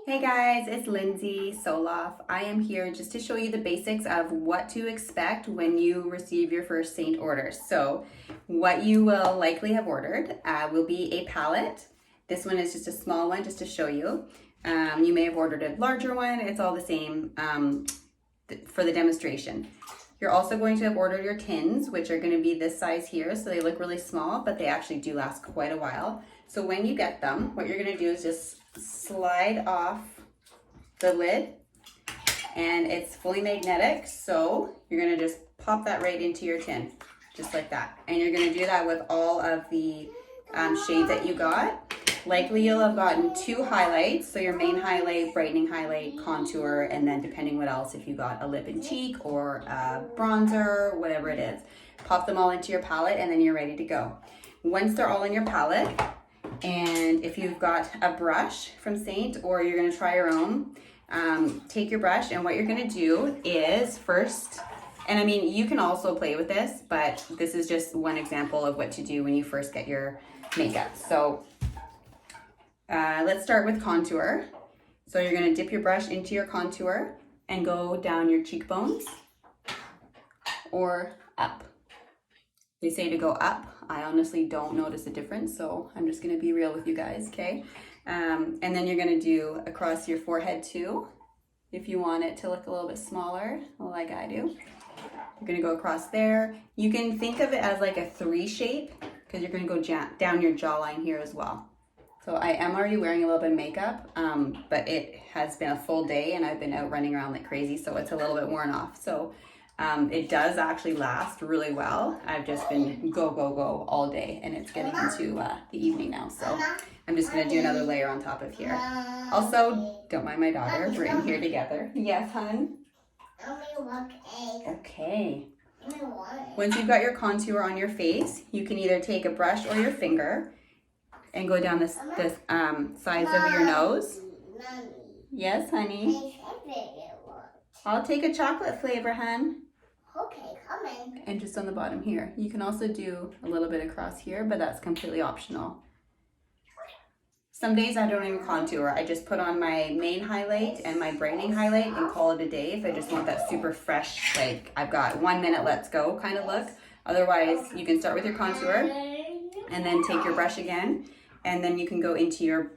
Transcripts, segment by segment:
Hey guys, it's Lindsay Soloff. I am here just to show you the basics of what to expect when you receive your first Saint order. So what you will likely have ordered will be a palette. This one is just a small one just to show you. You may have ordered a larger one. It's all the same for the demonstration. You're also going to have ordered your tins, which are going to be this size here. So they look really small, but they actually do last quite a while. So when you get them, what you're going to do is just slide off the lid, and it's fully magnetic. So you're going to just pop that right into your tin, just like that. And you're going to do that with all of the shades that you got. Likely you'll have gotten 2 highlights, so your main highlight, brightening highlight, contour, and then depending what else, if you got a lip and cheek or a bronzer, whatever it is. Pop them all into your palette and then you're ready to go. Once they're all in your palette, and if you've got a brush from Saint or you're going to try your own, take your brush, and what you're going to do is first, and I mean you can also play with this, but this is just one example of what to do when you first get your makeup. So let's start with contour. So you're going to dip your brush into your contour and go down your cheekbones or up. They say to go up. I honestly don't notice a difference, so I'm just going to be real with you guys, okay? And then you're going to do across your forehead too, if you want it to look a little bit smaller, like I do. You're going to go across there. You can think of it as like a 3 shape, because you're going to go down your jawline here as well. So I am already wearing a little bit of makeup, but it has been a full day and I've been out running around like crazy, so it's a little bit worn off. So it does actually last really well. I've just been go all day, and it's getting into the evening now. So I'm just gonna do another layer on top of here. Also, don't mind my daughter, we're in here together. Yes, hun? Okay. Once you've got your contour on your face, you can either take a brush or your finger and go down this sides of your nose. Yes, honey? I'll take a chocolate flavor, hun. Okay, coming. And just on the bottom here. You can also do a little bit across here, but that's completely optional. Some days I don't even contour. I just put on my main highlight and my brightening highlight and call it a day if I just want that super fresh, like I've got 1 minute, let's go kind of look. Otherwise, you can start with your contour and then take your brush again, and then you can go into your,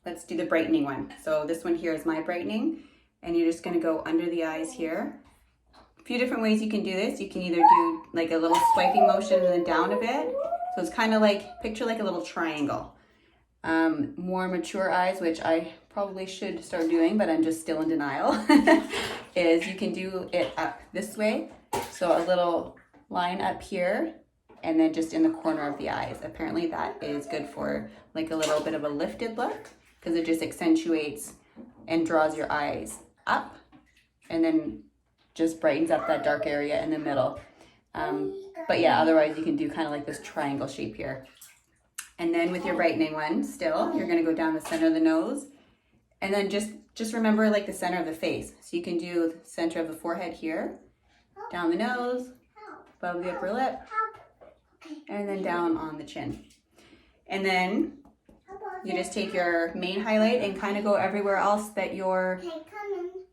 let's do the brightening one. So this one here is my brightening, and you're just gonna go under the eyes here. A few different ways you can do this. You can either do like a little swiping motion and then down a bit. So it's kind of like, picture like a little triangle. More mature eyes, which I probably should start doing, but I'm just still in denial, is you can do it up this way. So a little line up here, and then just in the corner of the eyes. Apparently that is good for like a little bit of a lifted look, because it just accentuates and draws your eyes up, and then just brightens up that dark area in the middle. But yeah, otherwise you can do kind of like this triangle shape here. And then with your brightening one, still, you're gonna go down the center of the nose, and then just remember like the center of the face. So you can do the center of the forehead here, down the nose, above the upper lip, and then down on the chin. And then you just take your main highlight and kind of go everywhere else that your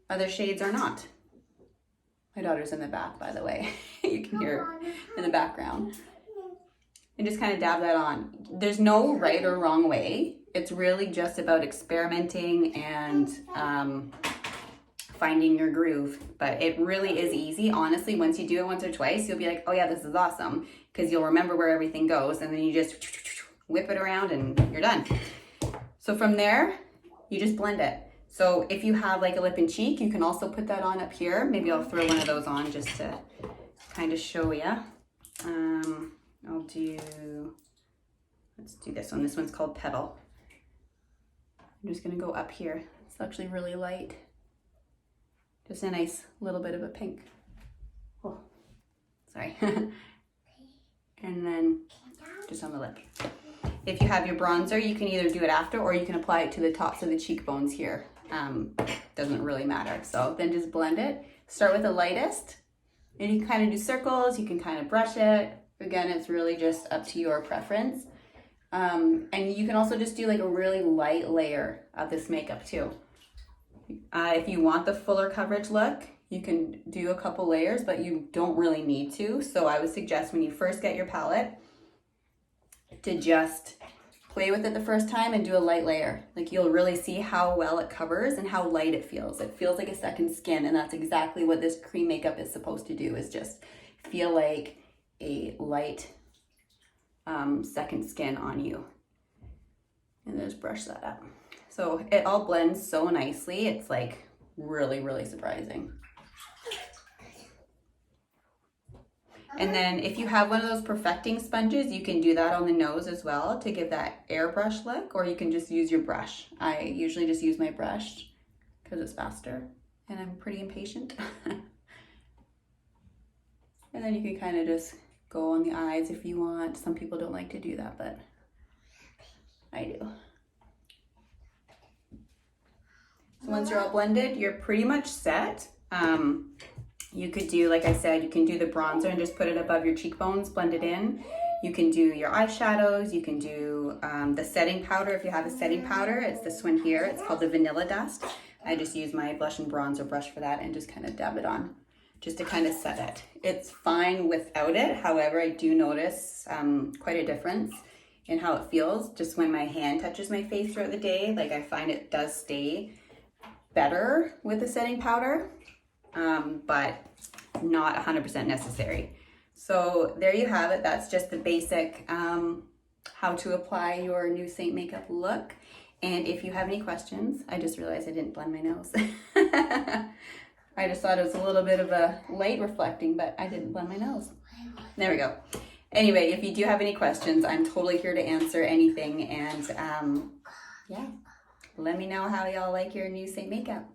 other shades are not. My daughter's in the back, by the way. You can hear her in the background. And just kind of dab that on. There's no right or wrong way. It's really just about experimenting and finding your groove. But it really is easy. Honestly, once you do it once or twice, you'll be like, oh yeah, this is awesome. Because you'll remember where everything goes, and then you just whip it around and you're done. So from there, you just blend it. So if you have like a lip and cheek, you can also put that on up here. Maybe I'll throw one of those on just to kind of show you. Let's do this one. This one's called Petal. I'm just gonna go up here. It's actually really light. Just a nice little bit of a pink. Oh, sorry. And then just on the lip. If you have your bronzer, you can either do it after, or you can apply it to the tops of the cheekbones here. Doesn't really matter. So then just blend it. Start with the lightest, and you can kind of do circles. You can kind of brush it. Again, it's really just up to your preference. And you can also just do like a really light layer of this makeup too. If you want the fuller coverage look, you can do a couple layers, but you don't really need to. So I would suggest when you first get your palette to just play with it the first time and do a light layer. Like you'll really see how well it covers and how light it feels. It feels like a second skin, and that's exactly what this cream makeup is supposed to do, is just feel like a light second skin on you. And just brush that up. So it all blends so nicely. It's like really, really surprising. And then if you have one of those perfecting sponges, you can do that on the nose as well to give that airbrush look, or you can just use your brush. I usually just use my brush because it's faster and I'm pretty impatient. And then you can kind of just go on the eyes if you want. Some people don't like to do that, but I do. So once you're all blended, you're pretty much set. You could do, like I said, you can do the bronzer and just put it above your cheekbones, blend it in. You can do your eyeshadows. You can do the setting powder. If you have a setting powder, it's this one here. It's called the Vanilla Dust. I just use my blush and bronzer brush for that and just kind of dab it on, just to kind of set it. It's fine without it. However, I do notice quite a difference in how it feels just when my hand touches my face throughout the day. Like I find it does stay better with the setting powder, but not 100% necessary. So there you have it. That's just the basic how to apply your new Saint makeup look. And if you have any questions, I just realized I didn't blend my nose. I just thought it was a little bit of a light reflecting, but I didn't blend my nose. There we go. Anyway, if you do have any questions, I'm totally here to answer anything. And yeah, let me know how y'all like your new Saint makeup.